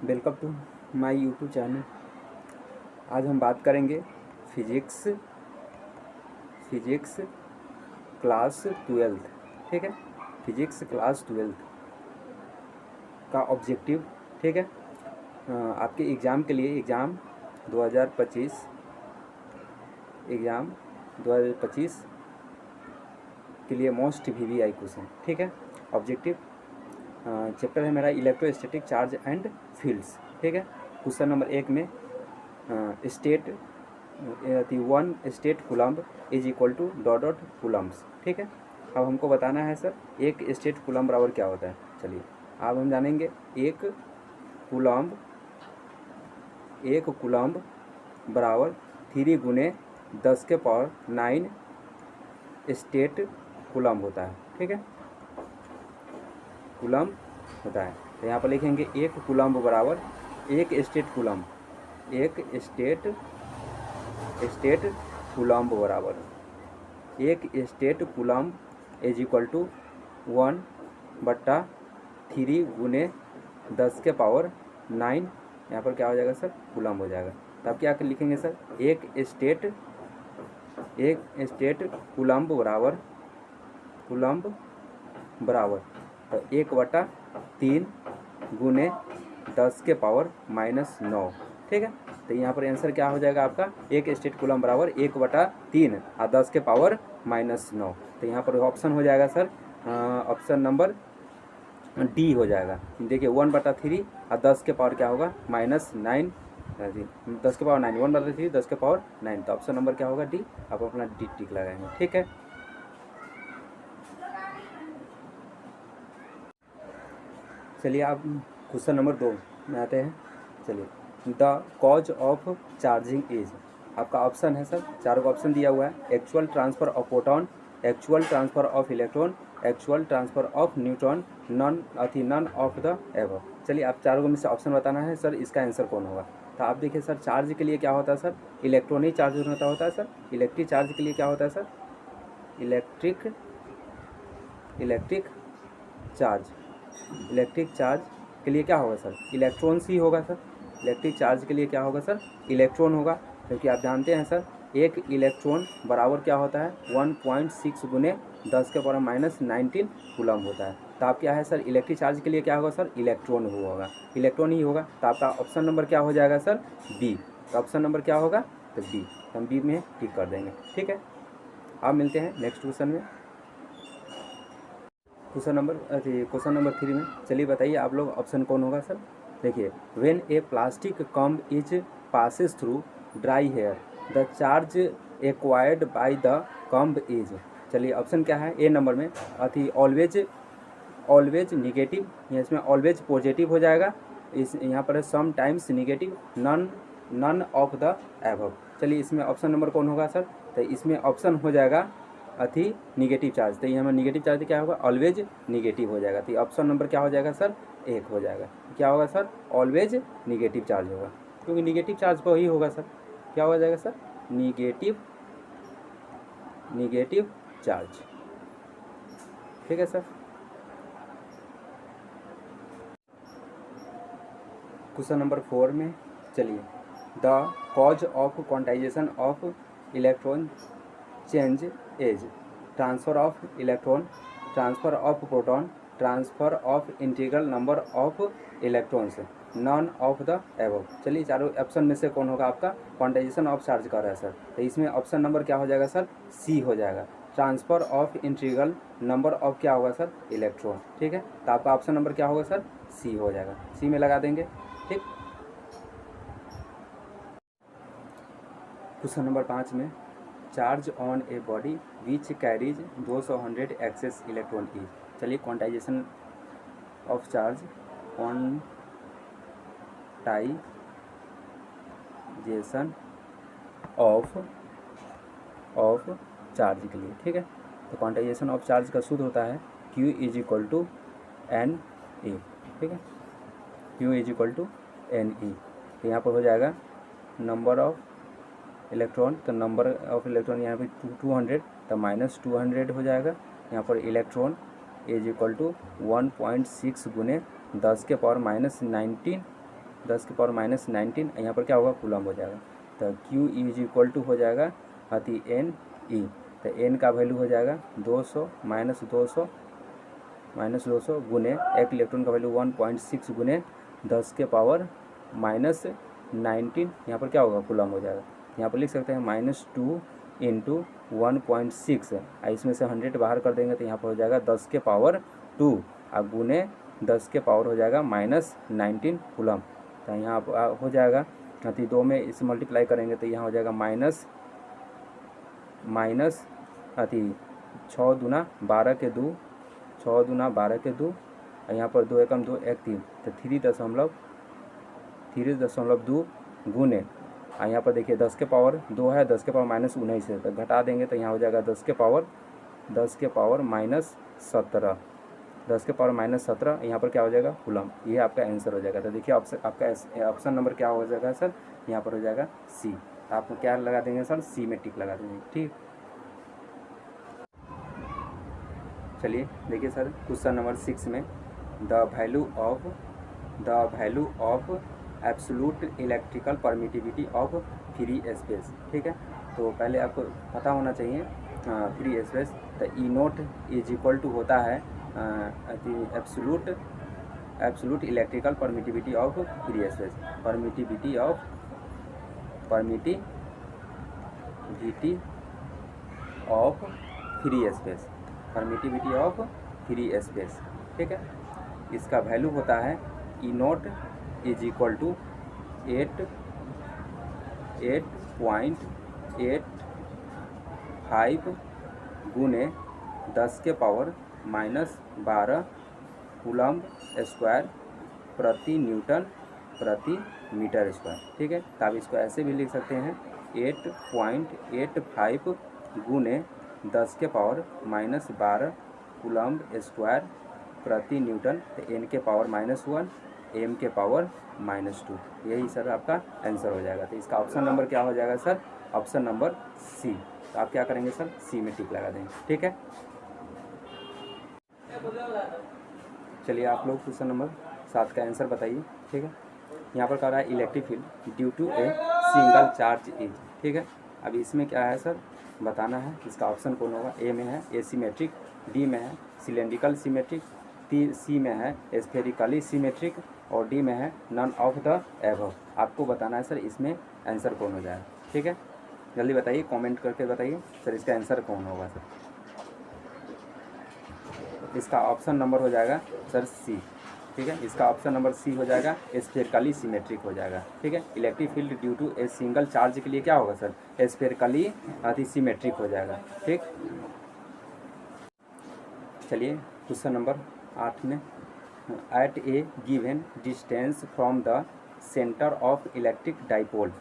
Welcome to my YouTube channel. आज हम बात करेंगे फिजिक्स क्लास 12। ठीक है, फिजिक्स क्लास 12 का ऑब्जेक्टिव। ठीक है, आपके एग्ज़ाम के लिए एग्ज़ाम 2025 के लिए मोस्ट VVI क्वेश्चन। ठीक है, ऑब्जेक्टिव चैप्टर है मेरा इलेक्ट्रोस्टैटिक चार्ज एंड फील्ड्स। ठीक है, क्वेश्चन नंबर 1 में state 1 state coulomb is equal to dot Coulomb's. ठीक है, अब हमको बताना है सर एक स्टेट कूलम्ब बराबर क्या होता है। चलिए अब हम जानेंगे एक कूलम्ब बराबर 3 गुने 10 के पावर 9 स्टेट कूलम्ब होता है। ठीक है, कूलम्ब होता है। तो यहाँ पर लिखेंगे एक कूलम्ब बराबर एक स्टेट कूलम्ब बराबर एक statcoulomb is equal to 1/3 गुने 10 के पावर 9। यहाँ पर क्या हो जाएगा सर, कूलम्ब हो जाएगा। तब क्या लिखेंगे सर, एक स्टेट कूलम्ब बराबर तो 1/3 गुने 10 के पावर -9। ठीक है, तो यहाँ पर आंसर क्या हो जाएगा आपका, एक स्टेट कूलम्ब बराबर 1/3 और 10 के पावर -9। तो यहाँ पर ऑप्शन हो जाएगा सर, ऑप्शन नंबर डी हो जाएगा। देखिए 1/3 और 10 के पावर क्या होगा -9, 10 के पावर 9, 1/3 10 के पावर 9। तो ऑप्शन नंबर क्या होगा, डी। आप अपना डी टिक लगाएंगे। ठीक है, चलिए आप क्वेश्चन नंबर 2 में आते हैं। चलिए, the cause of charging is, आपका ऑप्शन है सर, चारों का ऑप्शन दिया हुआ है। Actual transfer of photon, actual transfer of electron, actual transfer of neutron, none of the above. चलिए आप चारों में से ऑप्शन बताना है सर, इसका आंसर कौन होगा। तो आप देखिए सर, चार्ज के लिए क्या होता है सर, इलेक्ट्रॉनिक चार्ज होता है सर। इलेक्ट्रिक चार्ज के लिए क्या होता है सर, इलेक्ट्रिक चार्ज के लिए क्या होगा सर, इलेक्ट्रॉन्स ही होगा सर। इलेक्ट्रिक चार्ज के लिए क्या होगा सर, इलेक्ट्रॉन होगा। क्योंकि आप जानते हैं सर, एक इलेक्ट्रॉन बराबर क्या होता है 1.6 गुने 10 के पावर -19 कूलम्ब होता है। तो आप क्या है सर, इलेक्ट्रिक चार्ज के लिए क्या होगा सर, इलेक्ट्रॉन होगा, इलेक्ट्रॉन ही होगा। तो आपका ऑप्शन नंबर क्या हो जाएगा सर, बी। तो ऑप्शन नंबर क्या होगा, तो बी। तो हम बी में टिक कर देंगे। ठीक है, आप मिलते हैं नेक्स्ट क्वेश्चन में, क्वेश्चन नंबर 3 में। चलिए बताइए आप लोग, ऑप्शन कौन होगा सर। देखिए, when a plastic comb is passes through dry hair the charge acquired by the comb is. चलिए ऑप्शन क्या है, ए नंबर में ऑलवेज निगेटिव, या इसमें ऑलवेज पॉजिटिव हो जाएगा। इस यहाँ पर sometimes negative, none of the above. चलिए इसमें ऑप्शन नंबर कौन होगा सर, तो इसमें ऑप्शन हो जाएगा निगेटिव चार्ज। तो ये हमें निगेटिव चार्ज क्या होगा, ऑलवेज निगेटिव हो जाएगा। तो ऑप्शन नंबर क्या हो जाएगा सर, एक हो जाएगा। क्या होगा सर, ऑलवेज निगेटिव चार्ज होगा, क्योंकि निगेटिव चार्ज पर ही होगा सर। क्या हो जाएगा सर, निगेटिव चार्ज। ठीक है सर, क्वेश्चन नंबर 4 में। चलिए, the cause of quantisation of electron charge as transfer of electron, transfer of proton, transfer of integral number of electrons, none of the above. चलिए चारों option में से कौन होगा आपका, क्वांटाइजेशन ऑफ चार्ज कर रहा है सर। तो इसमें ऑप्शन नंबर क्या हो जाएगा सर, सी हो जाएगा। Transfer of integral number of क्या होगा सर, इलेक्ट्रॉन। ठीक है, तो आपका ऑप्शन नंबर क्या होगा सर, सी हो जाएगा। सी में लगा देंगे। ठीक, क्वेश्चन नंबर 5 में, charge on a body which carries 200 excess electron is. चलिए quantization of charge, quantization of charge के लिए। ठीक है, तो क्वांटाइजेशन ऑफ चार्ज का सूत्र होता है Q is equal to N E. ठीक है, Q is equal to N E. तो यहाँ पर हो जाएगा नंबर ऑफ इलेक्ट्रॉन, तो नंबर ऑफ इलेक्ट्रॉन यहाँ पे 200, तो -200 हो जाएगा। यहाँ पर इलेक्ट्रॉन इज इक्वल टू 1.6 गुने 10 के पावर -19 10 के पावर माइनस 19, यहाँ पर क्या होगा कूलम हो जाएगा। तो Q इज इक्वल टू हो जाएगा अति एन ई, तो एन का वैल्यू हो जाएगा 200 माइनस 200 गुने एक इलेक्ट्रॉन का वैल्यू 1.6 गुने 10 के पावर माइनस 19, यहाँ पर क्या होगा कूलम हो जाएगा। यहाँ पर लिख सकते हैं -2 इंटू 1.6, इसमें से 100 बाहर कर देंगे तो यहाँ पर हो जाएगा 10 के पावर 2 और गुने 10 के पावर हो जाएगा -19 कूलम। तो यहाँ हो जाएगा अति 2 में इसे मल्टीप्लाई करेंगे तो यहाँ हो जाएगा माइनस अति 6 दूना 12 के 2, 6 दूना 12 के 2, और यहाँ पर 2 एकम 2 1 3, तो 3.2 गुने, और यहाँ पर देखिए 10 के पावर 2 है, 10 के पावर माइनस 19 है, तो घटा देंगे तो यहाँ हो जाएगा 10 के पावर माइनस 17, 10 के पावर माइनस 17, यहाँ पर क्या हो जाएगा कूलम। ये आपका आंसर हो जाएगा। तो देखिए आपका ऑप्शन नंबर क्या हो जाएगा सर, यहाँ पर हो जाएगा सी। तो आप क्या लगा देंगे सर, सी में टिक लगा देंगे। ठीक, चलिए देखिए सर क्वेश्चन नंबर 6 में the value of absolute electrical permittivity of free space. ठीक है, तो पहले आपको पता होना चाहिए फ्री स्पेस, तो ई नोट इज इक्वल टू होता है absolute electrical permittivity of free space, permittivity of free space, permittivity of free space. ठीक है, इसका वैल्यू होता है ई नोट इज इक्वल टू 8.85 गुने 10 के पावर माइनस 12 कूलम स्क्वायर प्रति न्यूटन प्रति मीटर स्क्वायर। ठीक है, तो आप इसको ऐसे भी लिख सकते हैं 8.85 गुने 10 के पावर माइनस 12 कूलम स्क्वायर प्रति न्यूटन, तो एन के पावर -1 एम के पावर -2, यही सर आपका आंसर हो जाएगा। तो इसका ऑप्शन नंबर क्या हो जाएगा सर, ऑप्शन नंबर सी। तो आप क्या करेंगे सर, सी में टिक लगा देंगे। ठीक है, चलिए आप लोग क्वेश्चन नंबर 7 का आंसर बताइए। ठीक है, यहाँ पर कह रहा है electric field due to a single charge is. ठीक है, अब इसमें क्या है सर बताना है, इसका ऑप्शन कौन होगा। ए में है एसिमेट्रिक, डी में है सिलेंड्रिकल सिमेट्रिक, सी में है स्फेरिकली सिमेट्रिक, और डी में है नन ऑफ द एबव। आपको बताना है सर इसमें आंसर कौन हो जाएगा। ठीक है, जल्दी बताइए, कमेंट करके बताइए सर इसका आंसर कौन होगा सर। इसका ऑप्शन नंबर हो जाएगा सर सी। ठीक है, इसका ऑप्शन नंबर सी हो जाएगा, स्फेरिकली सिमेट्रिक हो जाएगा। ठीक है, electric field due to a single charge के लिए क्या होगा सर, स्फेरिकली अति सिमेट्रिक हो जाएगा। ठीक, चलिए क्वेश्चन नंबर 8 में at a given distance from the centre of electric dipole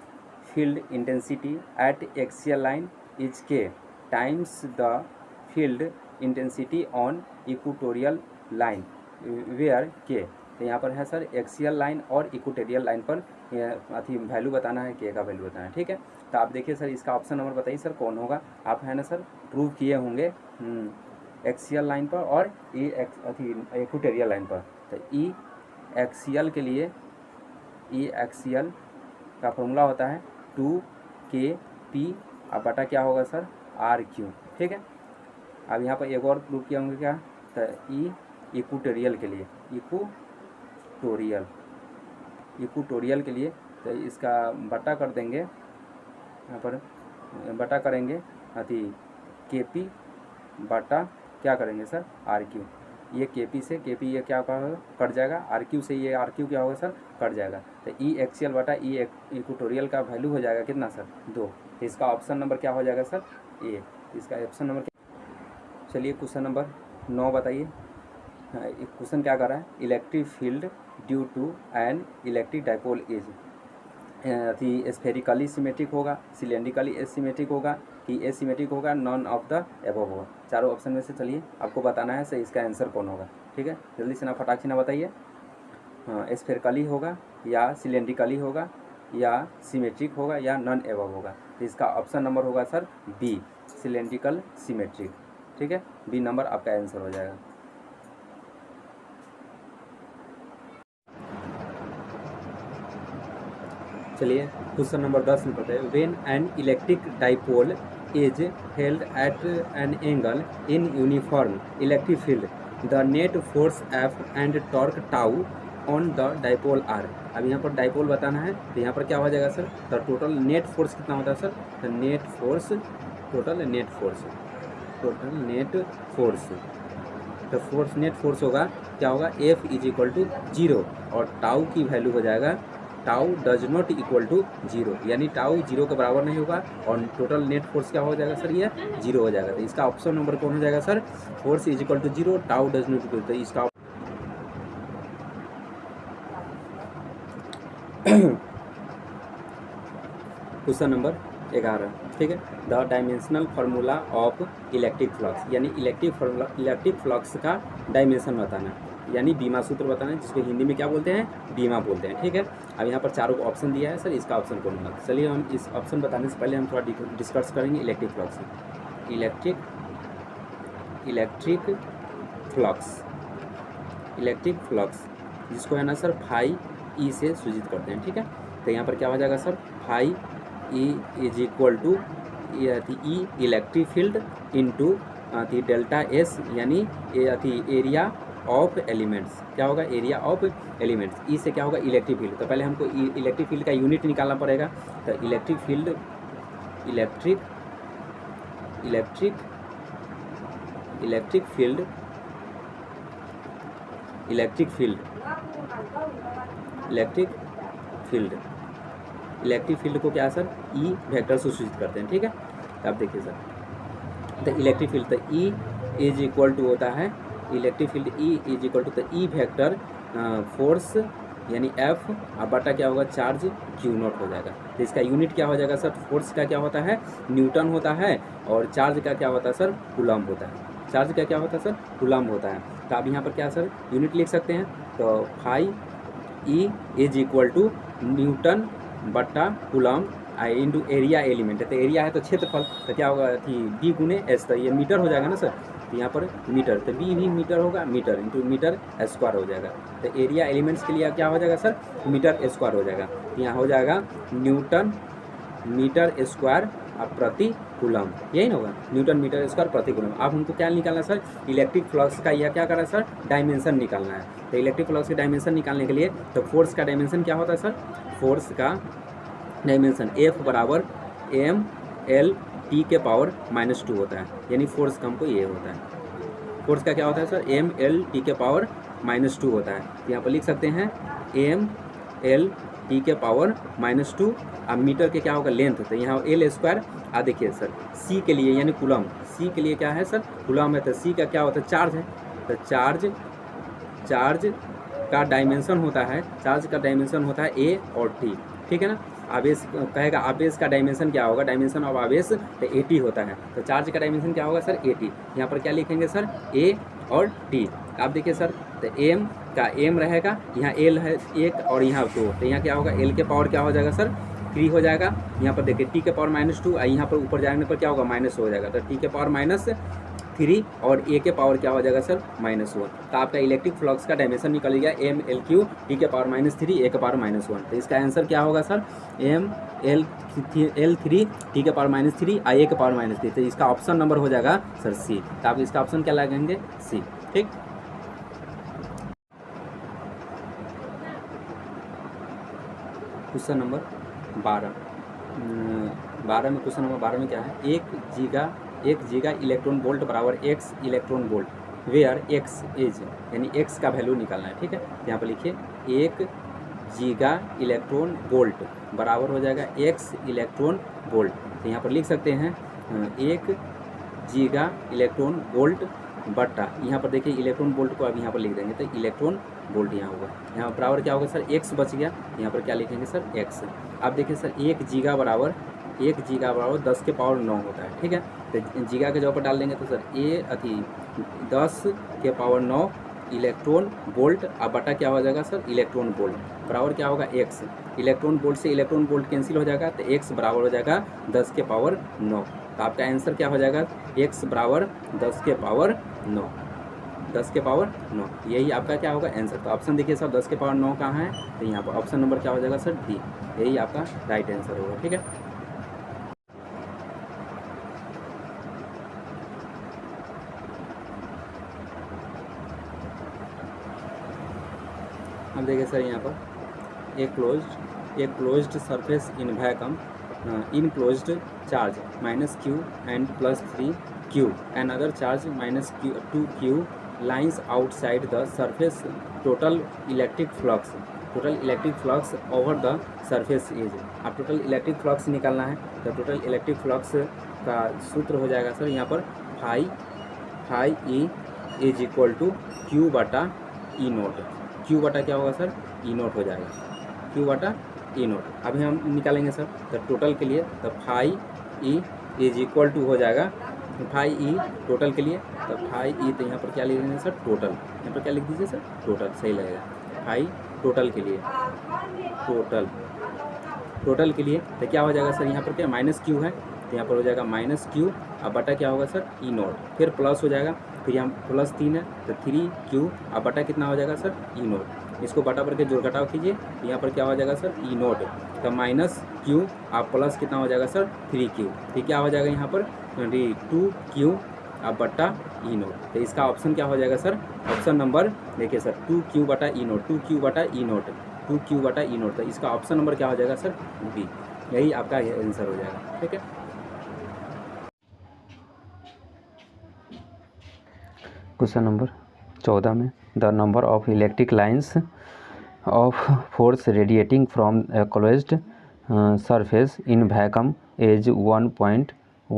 field intensity at axial line is K times the field intensity on equatorial line where K. तो यहाँ पर है सर एक्सियल लाइन और equatorial line पर अथी value बताना है, के का वैल्यू बताना है। ठीक है, तो आप देखिए सर इसका ऑप्शन नंबर बताइए सर कौन होगा। आप है ना सर प्रूव किए होंगे एक्सियल लाइन पर और ई अथी इक्वेटोरियल लाइन पर। तो ई एक्सियल के लिए, ई एक्सियल का फॉर्मूला होता है 2kp अब बटा क्या होगा सर RQ। ठीक है, अब यहाँ पर एक और प्रूव किया होंगे क्या, तो ई इक्वेटोरियल के लिए, इक्वेटोरियल के लिए तो इसका बटा कर देंगे, यहाँ पर बटा करेंगे अथी KP बटा क्या करेंगे सर RQ। ये KP से KP ये क्या कट जाएगा, RQ से ये RQ क्या होगा सर कट जाएगा। तो ई एक्सियल बटा ई इक्वेटोरियल का वैल्यू हो जाएगा कितना सर 2। तो इसका ऑप्शन नंबर क्या हो जाएगा सर ए। इसका ऑप्शन नंबर चलिए क्वेश्चन नंबर 9 बताइए। क्वेश्चन क्या कर रहा है, electric field due to an electric dipole is either spherically symmetric होगा, सिलेंड्रिकली एसिमेट्रिक होगा कि एसिमेट्रिक होगा, नॉन ऑफ द एबव होगा। चारों ऑप्शन में से चलिए आपको बताना है सर इसका आंसर कौन होगा। ठीक है, जल्दी से ना फटाक से ना बताइए, स्फेरिकली होगा या सिलेंड्रिकली होगा या सिमेट्रिक होगा या नॉन एबव होगा। तो इसका ऑप्शन नंबर होगा सर बी, सिलेंड्रिकल सिमेट्रिक। ठीक है, बी नंबर आपका आंसर हो जाएगा। चलिए क्वेश्चन नंबर 10 में पढ़ते हैं। When an electric dipole is held at an angle in uniform electric field the net force F and torque tau on the dipole are. अब यहाँ पर डाइपोल बताना है तो यहाँ पर क्या हो जाएगा sir, the total net force कितना होता है sir, the net force, total net force, total net force, तो फोर्स नेट फोर्स होगा क्या होगा, F इज इक्वल टू 0 और टाउ की वैल्यू हो जाएगा tau does not equal to 0, यानी टाउ 0 के बराबर नहीं होगा और टोटल नेट फोर्स क्या हो जाएगा सर, ये 0 हो जाएगा। तो इसका ऑप्शन नंबर कौन हो जाएगा sir, force is equal to 0 tau does not equal, तो इसका क्वेश्चन नंबर 11, ठीक है। The dimensional formula of electric flux, यानी इलेक्ट्रिक फ्लक्स का डायमेंशन बताना, यानी बीमा सूत्र बताना, जिसको हिंदी में क्या बोलते हैं, बीमा बोलते हैं, ठीक है। अब यहाँ पर चारों को ऑप्शन दिया है सर, इसका ऑप्शन कौन होगा। चलिए हम इस ऑप्शन बताने से पहले हम थोड़ा डिस्कस करेंगे इलेक्ट्रिक फ्लक्स। इलेक्ट्रिक फ्लक्स जिसको है ना सर फाई ई से सूचित करते हैं, ठीक है। तो यहाँ पर क्या हो जाएगा sir, phi E is equal to E electric field into delta S, यानी एरिया ऑफ एलिमेंट्स, क्या होगा, एरिया ऑफ एलिमेंट्स। ई से क्या होगा, इलेक्ट्रिक फील्ड। तो पहले हमको इलेक्ट्रिक फील्ड का यूनिट निकालना पड़ेगा। तो इलेक्ट्रिक फील्ड इलेक्ट्रिक फील्ड को क्या सर, ई वेक्टर से सूचित करते हैं, ठीक है। तो आप देखिए सर, तो इलेक्ट्रिक फील्ड तो ई इज इक्वल टू होता है, electric field E is equal to, तो ई वेक्टर फोर्स यानी एफ और बटा क्या होगा, चार्ज क्यू नॉट हो जाएगा। तो इसका यूनिट क्या हो जाएगा सर, फोर्स का क्या होता है, न्यूटन होता है, और चार्ज का क्या होता है सर, कूलम्ब होता है। चार्ज का क्या होता है सर, कूलम्ब होता है। तो आप यहाँ पर क्या सर यूनिट लिख सकते हैं, तो phi E is equal to newton बट्टा कूलम्ब इंटू एरिया एलिमेंट है, तो एरिया है तो क्षेत्रफल, तो क्या होगा बी गुने एस, तो ये मीटर हो जाएगा ना सर, तो यहाँ पर मीटर, तो बी भी मीटर होगा, मीटर इंटू मीटर स्क्वायर हो जाएगा। तो एरिया एलिमेंट्स के लिए क्या हो जाएगा सर, मीटर स्क्वायर हो जाएगा। तो यहाँ हो जाएगा न्यूटन मीटर स्क्वायर प्रति कूलम्ब, यही ना होगा, न्यूटन मीटर स्क्वायर प्रति कूलम्ब। अब हमको क्या निकालना है सर, इलेक्ट्रिक फ्लक्स का यह क्या करा सर, डायमेंशन निकालना है। तो इलेक्ट्रिक फ्लक्स के डायमेंशन निकालने के लिए तो फोर्स का डायमेंशन क्या होता है सर, फोर्स का डायमेंशन F बराबर एम एल टी के पावर -2 होता है, यानी फोर्स का हमको ये होता है, फोर्स का क्या होता है सर, एम एल टी के पावर -2 होता है। तो यहाँ पर लिख सकते हैं एम एल टी के पावर -2, अब मीटर के क्या होगा, लेंथ, तो यहाँ एल स्क्वायर। आ देखिए सर सी के लिए यानी कूलम्ब, सी के लिए क्या है सर, कूलम्ब है, तो सी का क्या होता है, चार्ज है, तो चार्ज का डायमेंशन होता है, चार्ज का डायमेंशन होता है ए और टी, ठीक है ना। आवेश कहेगा आवेश का डायमेंशन क्या होगा, डायमेंशन ऑफ आवेश तो 80 होता है, तो चार्ज का डायमेंशन क्या होगा सर, 80। यहाँ पर क्या लिखेंगे सर, ए और टी। आप देखिए सर, तो एम का एम रहेगा, यहाँ एल है 1 और यहाँ 2, तो यहाँ क्या होगा, एल के पावर क्या हो जाएगा सर, 3 हो जाएगा। यहाँ पर देखिए टी के पावर -2, यहाँ पर ऊपर जाने पर क्या होगा, माइनस हो जाएगा, तो टी के पावर -3 और ए के पावर क्या हो जाएगा सर, -1। तो आपका इलेक्ट्रिक फ्लक्स का डायमेंशन निकल गया एम एल क्यू टी के पावर -3 ए के पावर -1। तो इसका आंसर क्या होगा सर, एम एल 3 टी के पावर -3 आ ए के पावर -3। तो इसका ऑप्शन नंबर हो जाएगा सर सी। तो आप इसका ऑप्शन क्या लगाएंगे, सी, ठीक। क्वेश्चन नंबर 12 में, क्वेश्चन नंबर 12 में क्या है, एक जीगा इलेक्ट्रॉन वोल्ट बराबर x electron volt where x is, यानी x का वैल्यू निकालना है, ठीक है। यहाँ पर लिखिए 1 जीगा इलेक्ट्रॉन वोल्ट बराबर हो जाएगा x इलेक्ट्रॉन वोल्ट। तो यहाँ पर लिख सकते हैं 1 जीगा इलेक्ट्रॉन वोल्ट बट्टा, यहाँ पर देखिए इलेक्ट्रॉन वोल्ट को अब यहाँ पर लिख देंगे, तो इलेक्ट्रॉन वोल्ट यहाँ होगा, यहाँ बराबर क्या होगा सर, x बच गया, यहाँ पर क्या लिखेंगे सर, x। आप देखिए सर 1 जीगा बराबर 10 के पावर 9 होता है, ठीक है। तो जीगा के जगह पर डाल देंगे तो सर 10 के पावर 9 इलेक्ट्रॉन वोल्ट, अब बटा क्या हो जाएगा सर, इलेक्ट्रॉन वोल्ट बराबर क्या होगा, x। इलेक्ट्रॉन वोल्ट से इलेक्ट्रॉन वोल्ट कैंसिल हो जाएगा, तो x बराबर हो जाएगा 10 के पावर 9। तो आपका आंसर क्या हो जाएगा, x बराबर 10 के पावर 9। 10 के पावर 9, यही आपका क्या होगा आंसर। तो ऑप्शन देखिए सर 10 के पावर 9 कहाँ है, तो यहाँ पर ऑप्शन नंबर क्या हो जाएगा सर डी, यही आपका राइट आंसर होगा। ठीक है, अब देखिए सर यहाँ पर एक closed surface in vacuum in closed charge -q and +3q another charge -2q lines outside the surface, total electric flux over the surface is। अब टोटल इलेक्ट्रिक फ्लक्स निकालना है, तो टोटल इलेक्ट्रिक फ्लक्स का सूत्र हो जाएगा सर यहाँ पर phi E is equal to Q बटा ई नोट। क्यू बटा क्या होगा सर, ई नोट हो जाएगा, क्यू बटा ई नोट। अभी हम निकालेंगे सर, तो टोटल के लिए तो phi E is equal to हो जाएगा फाई ई टोटल के लिए, तो फाई ई तो यहाँ पर क्या लिख देंगे सर टोटल, यहाँ पर क्या लिख दीजिए सर टोटल, सही लगेगा। फाई टोटल के लिए टोटल के लिए तो क्या हो जाएगा सर, यहाँ पर क्या -q है, तो यहाँ पर हो जाएगा -q, अब बटा क्या होगा सर ई नोट, फिर प्लस हो जाएगा, फिर यहाँ +3 है तो 3q, अब बटा कितना हो जाएगा सर ई नोट। इसको बटा पर के जोड़ घटाव कीजिए, तो यहाँ पर क्या हो जाएगा सर ई नोट, तो -q आप प्लस कितना हो जाएगा सर 3q, ठीक क्या हो जाएगा यहाँ पर 2q अब बटा ई नोट। तो इसका ऑप्शन क्या हो जाएगा सर, ऑप्शन नंबर देखिए सर 2q बटा ई नोट, 2q बटा ई नोट, 2q बटा ई नोट। तो इसका ऑप्शन नंबर क्या हो जाएगा सर बी, यही आपका आंसर हो जाएगा। ठीक है, क्वेश्चन नंबर 14 में the number of electric lines of force radiating from closed surface in vacuum is 1.13 ×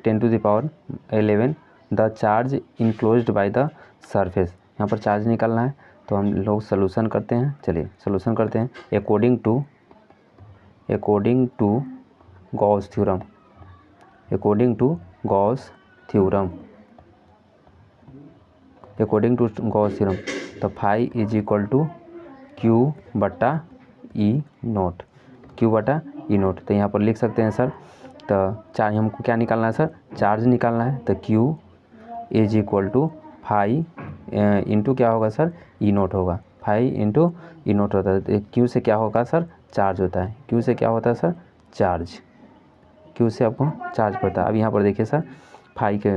10⁻11 the charge enclosed by the surface. यहाँ पर चार्ज निकालना है, तो हम लोग सोल्यूशन करते हैं। चलिए सोल्यूशन करते हैं। According to Gauss theorem, according to Gauss theorem तो phi is equal to Q बटा ई नोट, क्यू बटा ई नोट। तो यहाँ पर लिख सकते हैं सर, तो चार्ज हमको क्या निकालना है सर, चार्ज निकालना है, तो Q is equal to phi into क्या होगा सर ई नोट होगा, फाई इंटू ई नोट होता है। तो क्यू से क्या होगा सर चार्ज होता है, क्यू से क्या होता है सर चार्ज, क्यू से आपको चार्ज पड़ता है। अब यहाँ पर देखिए सर फाई के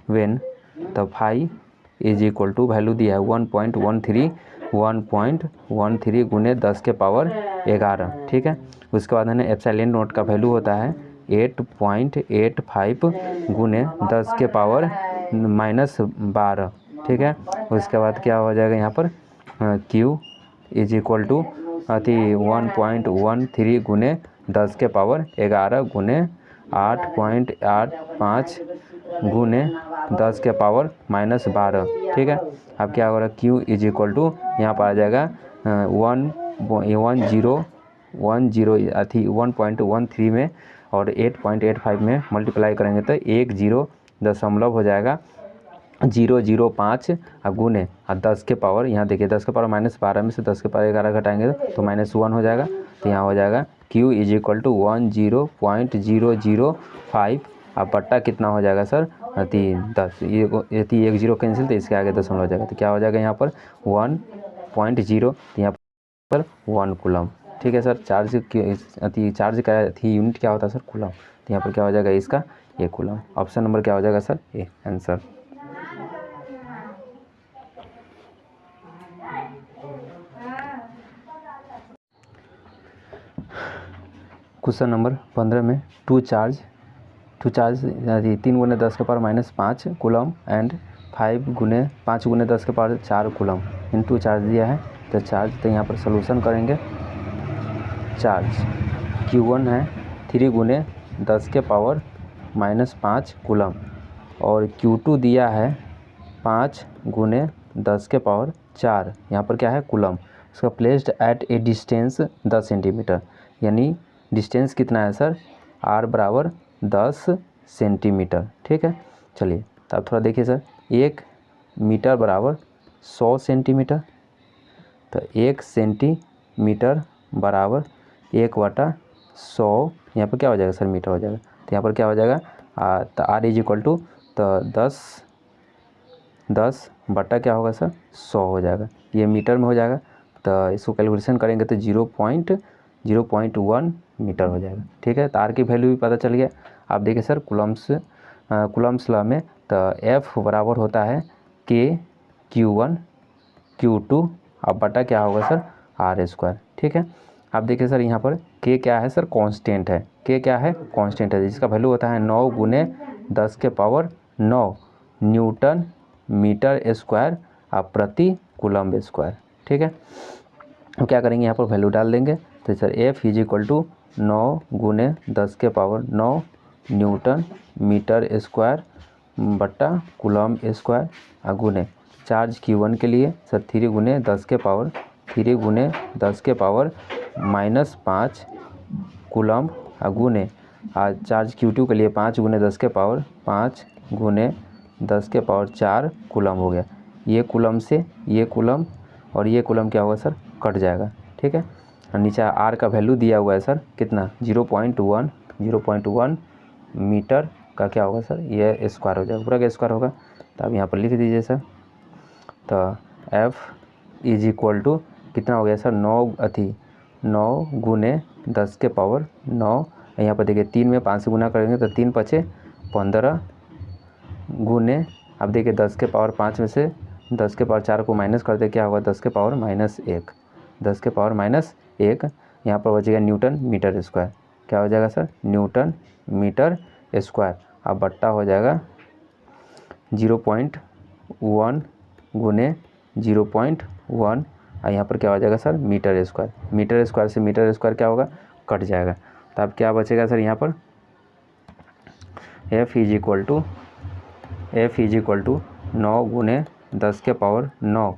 वेन तो phi is equal to value दिया है 1.13 गुने 10 के पावर 11। ठीक है, उसके बाद है एप्सिलॉन नोट का वैल्यू होता है 8.85 गुने 10 के पावर -12। ठीक है, उसके बाद क्या हो जाएगा यहाँ पर Q इज इक्वल टू 1.13 गुने 10 के पावर 11 गुने 8.85 गुने 10 के पावर -12। ठीक है, अब क्या होगा Q इज इक्वल टू यहाँ पर आ जाएगा 1.13 में और 8.85 में मल्टीप्लाई करेंगे तो 10 हो जाएगा 005 अब गुने 10 के पावर, यहाँ देखिए 10 के पावर -12 में से 10 के पावर 11 घटाएंगे तो -1 हो जाएगा। तो यहाँ हो जाएगा Q इज इक्वल टू 10.005 अब बट्टा कितना हो जाएगा सर 10, ये 1 0 कैंसिल, तो इसके आगे 10 हो जाएगा। तो क्या हो जाएगा यहाँ पर 1.0, तो यहाँ पर 1 कूलम। ठीक है सर, चार्ज का यूनिट क्या होता है सर कूलम, तो यहाँ पर क्या हो जाएगा इसका ये कूलम। ऑप्शन नंबर क्या हो जाएगा sir A answer. Question number 15 में टू चार्ज 3 गुने 10 के पावर -5 कूलम एंड 5 गुने 10 के पावर 4 कूलम इनटू चार्ज दिया है। तो चार्ज तो यहाँ पर सोल्यूशन करेंगे। चार्ज Q1 है 3 गुने 10 के पावर -5 कूलम और Q2 दिया है 5 गुने 10 के पावर 4, यहाँ पर क्या है कूलम। उसका placed at A distance 10 centimetre, यानी डिस्टेंस कितना है सर R बराबर 10 सेंटीमीटर। ठीक है, चलिए तो अब थोड़ा देखिए सर 1 मीटर बराबर 100 सेंटीमीटर, तो 1 सेंटीमीटर बराबर 1/100, यहाँ पर क्या हो जाएगा सर मीटर हो जाएगा। तो यहाँ पर क्या हो जाएगा तो R इज इक्वल टू तो 10 बटा क्या होगा सर 100 हो जाएगा, ये मीटर में हो जाएगा। तो इसको कैलकुलेशन करेंगे तो 0.1 मीटर हो जाएगा। ठीक है, तो आर की वैल्यू भी पता चल गया। आप देखिए सर कुलम्स लॉ में तो F बराबर होता है Q1 Q2 अब बटा क्या होगा सर R²। ठीक है, आप देखिए सर यहाँ पर K क्या है सर कांस्टेंट है, K क्या है कांस्टेंट है, जिसका वैल्यू होता है 9 गुने 10 के पावर 9 न्यूटन मीटर स्क्वायर प्रति कूलम्ब स्क्वायर। ठीक है, तो क्या करेंगे यहाँ पर वैल्यू डाल देंगे। तो सर F = 9 गुने 10 के पावर 9 न्यूटन मीटर स्क्वायर बट्टा कूलम्ब स्क्वायर गुने चार्ज Q1 के लिए सर 3 गुने 10 के पावर -5 कूलम्ब गुने चार्ज Q2 के लिए 5 गुने 10 के पावर 5 गुने 10 के पावर 4 कूलम्ब हो गया। ये कूलम्ब से ये कूलम्ब और ये कूलम्ब क्या होगा सर कट जाएगा। ठीक है, और नीचे R का वैल्यू दिया हुआ है सर कितना 0.1 मीटर का क्या होगा सर ये स्क्वायर हो जाएगा, पूरा का स्क्वायर होगा। तो आप यहाँ पर लिख दीजिए सर। तो F = कितना हो गया सर 9 गुने 10 के पावर 9, यहाँ पर देखिए 3 में 5 से गुना करेंगे तो 3 × 5 = 15 गुने अब देखिए 10 के पावर 5 में से 10 के पावर 4 को माइनस करते क्या होगा 10 के पावर -1 10 के पावर -1 यहाँ पर बचेगा न्यूटन मीटर स्क्वायर। क्या हो जाएगा सर न्यूटन मीटर स्क्वायर। अब बट्टा हो जाएगा 0.1 गुने 0.1 और यहाँ पर क्या हो जाएगा सर मीटर स्क्वायर से मीटर स्क्वायर क्या होगा कट जाएगा। तो अब क्या बचेगा सर यहाँ पर F = 9 गुने 10 के पावर 9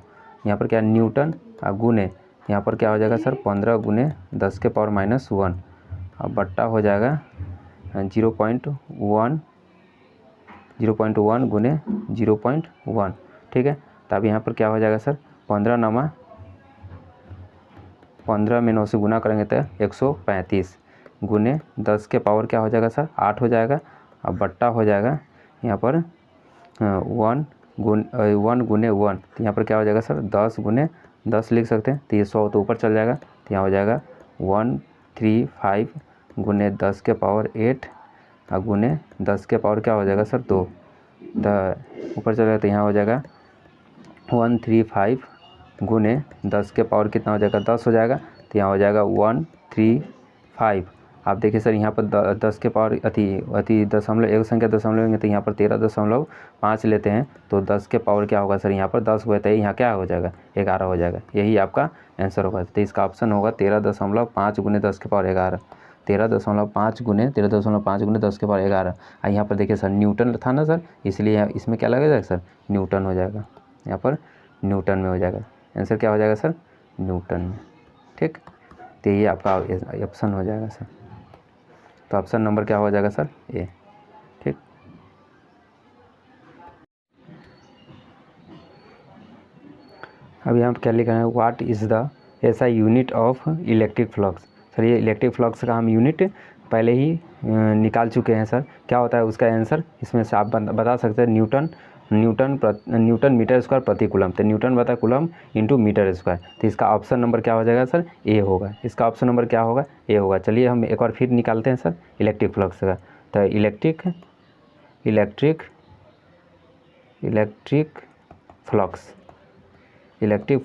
यहाँ पर क्या न्यूटन गुने यहाँ पर क्या हो जाएगा सर 15 गुने 10 के पावर -1 अब बट्टा हो जाएगा 0.1 गुने 0.1। ठीक है, तब यहाँ पर क्या हो जाएगा सर 15 में 9 से गुना करेंगे तो 135 गुने 10 के पावर क्या हो जाएगा सर 8 हो जाएगा। अब बट्टा हो जाएगा यहाँ पर 1 गुने 1 तो यहाँ पर क्या हो जाएगा सर 10 गुने 10 लिख सकते हैं। तो ये 100 तो ऊपर चल जाएगा, तो यहाँ हो जाएगा 135 गुने 10 के पावर 8 गुने 10 के पावर क्या हो जाएगा सर 2 ऊपर चल जाएगा। तो यहाँ हो जाएगा 135 गुने 10 के पावर कितना हो जाएगा 10 हो जाएगा। तो यहाँ हो जाएगा 135। आप देखिए सर यहाँ पर 10 के पावर अति दशमलव एक संख्या दशमलव लेंगे तो यहाँ पर 13.5 लेते हैं तो 10 के पावर क्या होगा सर यहाँ पर 10 हुआ तो यहाँ क्या हो जाएगा 11 हो जाएगा। यही आपका आंसर होगा। तो इसका ऑप्शन होगा 13.5 गुने 10 के पावर 11 13.5 गुने 10 के पावर 11। यहाँ पर देखिए सर न्यूटन था ना सर, इसलिए इसमें क्या लगेगा सर न्यूटन हो जाएगा, यहाँ पर न्यूटन में हो जाएगा। आंसर क्या हो जाएगा सर न्यूटन में। ठीक, तो ये आपका ऑप्शन हो जाएगा सर। तो ऑप्शन नंबर क्या हो जाएगा सर ए। ठीक, अब यहाँ पर क्या लिखा है व्हाट इज़ द ऐसा unit of electric flux. Sir ये इलेक्ट्रिक फ्लक्स का हम यूनिट पहले ही निकाल चुके हैं सर। क्या होता है उसका आंसर इसमें से आप बता सकते हैं न्यूटन मीटर स्क्वायर प्रति कूलम। तो न्यूटन बता कूलम इंटू मीटर स्क्वायर। तो इसका ऑप्शन नंबर क्या हो जाएगा सर ए होगा। इसका ऑप्शन नंबर क्या होगा ए होगा। चलिए हम एक बार फिर निकालते हैं सर इलेक्ट्रिक फ्लक्स का। तो इलेक्ट्रिक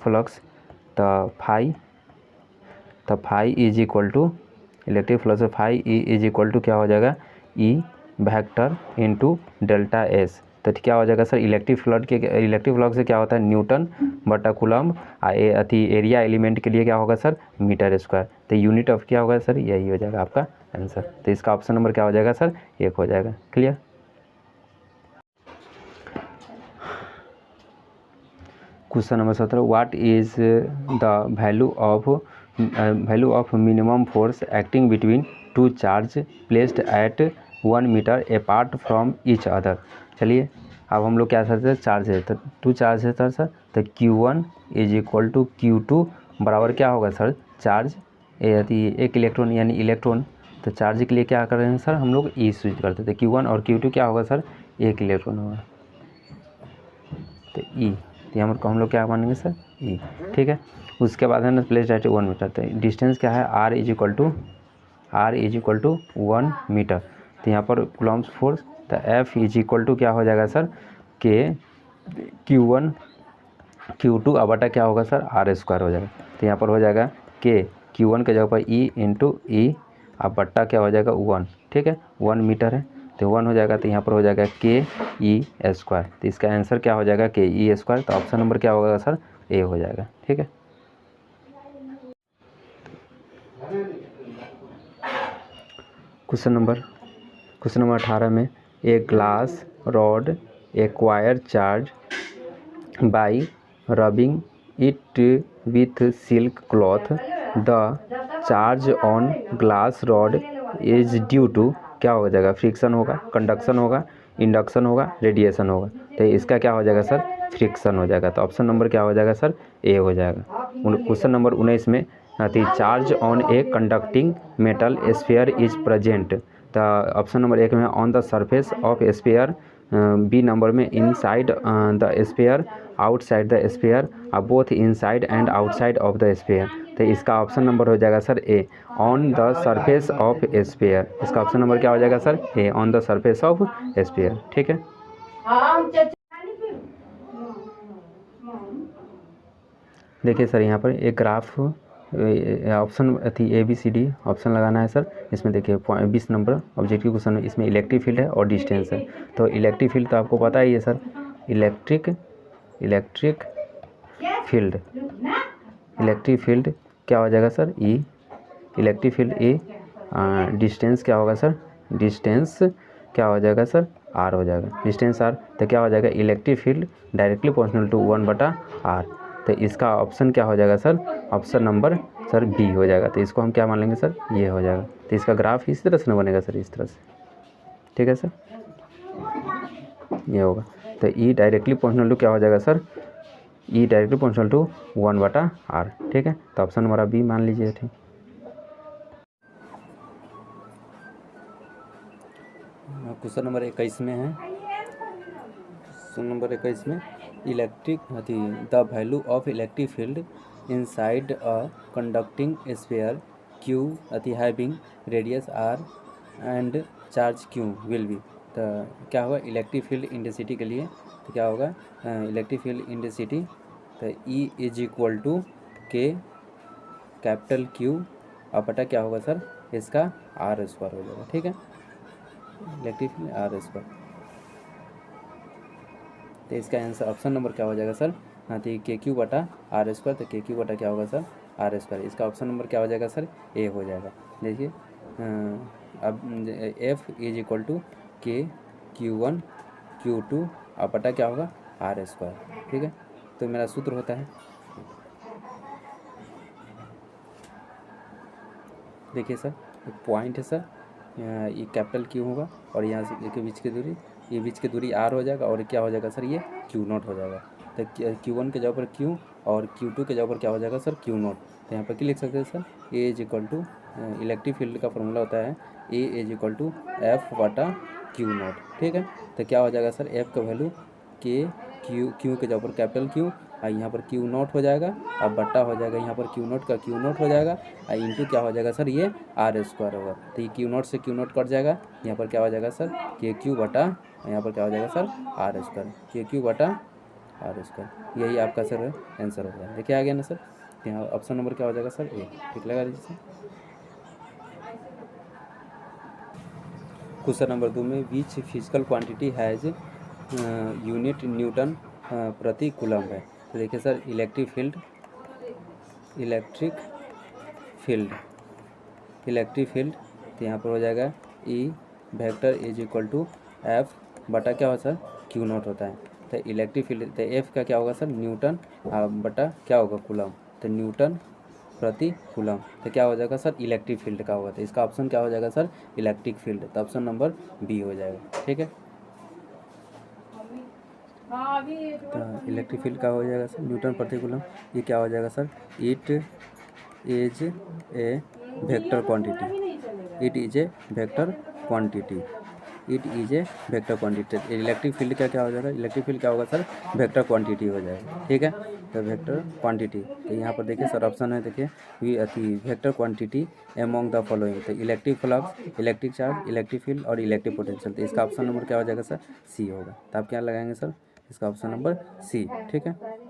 फ्लक्स तो phi is equal to electric flux phi is equal to क्या हो जाएगा E vector into delta S. तो क्या हो जाएगा सर इलेक्ट्रिक फ्लक्स से क्या होता है न्यूटन बटा कूलम एरिया एलिमेंट के लिए क्या होगा सर मीटर स्क्वायर। तो यूनिट ऑफ क्या होगा सर यही हो जाएगा आपका आंसर। तो इसका ऑप्शन नंबर क्या हो जाएगा सर 1 हो जाएगा। Clear. Question number 17 what is the value of minimum force acting between two charge placed at 1 meter apart from each other. चलिए अब हम लोग क्या करते हैं चार्ज है तो 2 चार्ज है सर तो Q1 is equal to Q2 बराबर क्या होगा सर चार्ज एक इलेक्ट्रॉन यानी इलेक्ट्रॉन। तो चार्ज के लिए क्या कर रहे हैं सर हम लोग ई स्विच करते थे Q1 और Q2 क्या होगा सर 1 इलेक्ट्रॉन होगा, तो ई, तो यहाँ पर हम लोग क्या मानेंगे सर, ई, ठीक है। उसके बाद है ना प्लेस एट 1 मीटर, तो डिस्टेंस क्या है, r is equal to 1 meter. तो यहाँ पर कूलम्ब फोर्स, तो F इज इक्वल टू क्या हो जाएगा सर, के Q1 Q2 बटा क्या होगा सर, R स्क्वायर हो जाएगा। तो यहाँ पर हो जाएगा के Q1 के जगह पर E इंटू ई अब बट्टा क्या हो जाएगा 1, ठीक है, 1 मीटर है तो 1 हो जाएगा। तो यहाँ पर हो जाएगा के ई स्क्वायर, तो इसका आंसर क्या हो जाएगा, के ई स्क्वायर। तो ऑप्शन नंबर क्या होगा सर, ए हो जाएगा, ठीक है। क्वेश्चन नंबर 18 में, a glass rod acquire charge by rubbing it with silk cloth, the charge on glass rod is due to, क्या हो जाएगा, फ्रिक्शन होगा, कंडक्शन होगा, इंडक्शन होगा, रेडिएशन होगा। तो इसका क्या हो जाएगा सर, फ्रिक्शन हो जाएगा। तो ऑप्शन नंबर क्या हो जाएगा सर, ए हो जाएगा। क्वेश्चन नंबर 19 में, the charge on a conducting metal sphere is present, तो ऑप्शन नंबर 1 में on the surface of sphere, B number में inside the sphere, outside the sphere, both inside and outside of the sphere. तो इसका option number हो जाएगा sir A, on the surface of sphere. इसका option number क्या हो जाएगा sir, A, on the surface of sphere, ठीक है। देखिए सर यहाँ पर एक ग्राफ, ऑप्शन थी ABCD ऑप्शन लगाना है सर। इसमें देखिए 20 नंबर ऑब्जेक्टिव क्वेश्चन है, इसमें इलेक्ट्रिक फील्ड है और डिस्टेंस है। तो इलेक्ट्रिक फील्ड तो आपको पता ही है सर, इलेक्ट्रिक फील्ड क्या हो जाएगा सर, ई, इलेक्ट्रिक फील्ड ए, डिस्टेंस क्या होगा सर, डिस्टेंस क्या हो जाएगा सर, आर हो जाएगा, डिस्टेंस आर। तो क्या हो जाएगा, electric field directly proportional to 1/r। तो इसका ऑप्शन क्या हो जाएगा sir, option number sir B हो जाएगा। तो इसको हम क्या मान लेंगे सर, ये हो जाएगा। तो इसका ग्राफ इस तरह से बनेगा सर, इस तरह से, ठीक है सर, ये होगा। तो ई डायरेक्टली प्रोपोर्शनल टू क्या हो जाएगा sir, E directly proportional to 1/r, ठीक है। तो ऑप्शन हमारा बी मान लीजिए, ठीक। क्वेश्चन नंबर 21 में है, क्वेश्चन नंबर 21 में, electric the value of electric field inside a conducting sphere Q having radius R and charge Q will be. तो क्या होगा, इलेक्ट्रिक फील्ड इंटेंसिटी के लिए तो क्या होगा, इलेक्ट्रिक फील्ड इंटेंसिटी, तो ई इज इक्वल टू के कैपिटल क्यू बटा क्या होगा सर, इसका आर स्क्वायर हो जाएगा, ठीक है, इलेक्ट्रिक फील्ड आर स्क्वायर। तो इसका आंसर ऑप्शन नंबर क्या हो जाएगा सर, हाँ, तो के क्यू बटा आर स्क्वायर, तो के क्यू बटा क्या होगा सर, आर स्क्वायर। इसका ऑप्शन नंबर क्या हो जाएगा सर, ए हो जाएगा। देखिए अब एफ इज इक्वल टू के Q1 Q2 बटा क्या होगा, आर स्क्वायर, ठीक है। तो मेरा सूत्र होता है, देखिए सर, एक पॉइंट है सर, ये कैपिटल क्यू होगा और यहाँ से के बीच की दूरी, ये बीच की दूरी आर हो जाएगा और क्या हो जाएगा सर, ये Q0 हो जाएगा। तो Q1 के जगह पर Q और Q2 के जगह पर क्या हो जाएगा सर, Q0। तो यहाँ पर क्या लिख सकते हैं sir, A is equal to, electric field का फॉर्मूला होता है A is equal to F बटा Q0, ठीक है। तो क्या हो जाएगा सर, एफ का वैल्यू के क्यू के जगह पर कैपिटल क्यू और यहाँ पर Q0 हो जाएगा, अब बट्टा हो जाएगा यहाँ पर Q0 का Q0 हो जाएगा और इंटू क्या हो जाएगा सर, ये आर स्क्वायर होगा। तो ये Q0 से Q0 कट जाएगा, यहाँ पर क्या हो जाएगा सर, के क्यू बटा, यहाँ पर क्या हो जाएगा सर, आर स्क्वायर, के क्यू बटा आर स्क्वायर। यही आपका सर आंसर हो जाएगा। देखिए आ गया ना सर, यहाँ ऑप्शन नंबर क्या हो जाएगा सर, ए, ठीक लगा लीजिए सर। क्वेश्चन नंबर 2 में, which physical quantity has unit Newton प्रति कूलम्ब है। तो देखिए सर, इलेक्ट्रिक फील्ड तो यहाँ पर हो जाएगा E vector is equal to F बटा क्या होगा सर, Q0 होता है। तो इलेक्ट्रिक फील्ड, तो एफ का क्या होगा सर, न्यूटन बटा क्या होगा, कूलम्ब, तो न्यूटन प्रति कूलम्ब। तो क्या हो जाएगा सर, इलेक्ट्रिक फील्ड का होगा। तो इसका ऑप्शन क्या हो जाएगा सर, इलेक्ट्रिक फील्ड। तो ऑप्शन नंबर बी हो जाएगा, ठीक है। तो इलेक्ट्रिक फील्ड का हो जाएगा सर, न्यूटन प्रति कूलम्ब। ये क्या हो जाएगा sir, it is a vector quantity, it is a vector quantity. Electric field का क्या हो जाएगा, इलेक्ट्रिक फील्ड क्या होगा सर, वेक्टर क्वांटिटी हो जाएगा, ठीक है। तो वेक्टर क्वांटिटी, तो यहाँ पर देखिए सर ऑप्शन है, देखिए vector quantity among the following, तो electric flux, electric charge, electric field और इलेक्ट्रिक पोटेंशियल, तो इसका ऑप्शन नंबर क्या हो जाएगा सर, सी होगा। तो आप क्या लगाएंगे सर, इसका ऑप्शन नंबर सी, ठीक है।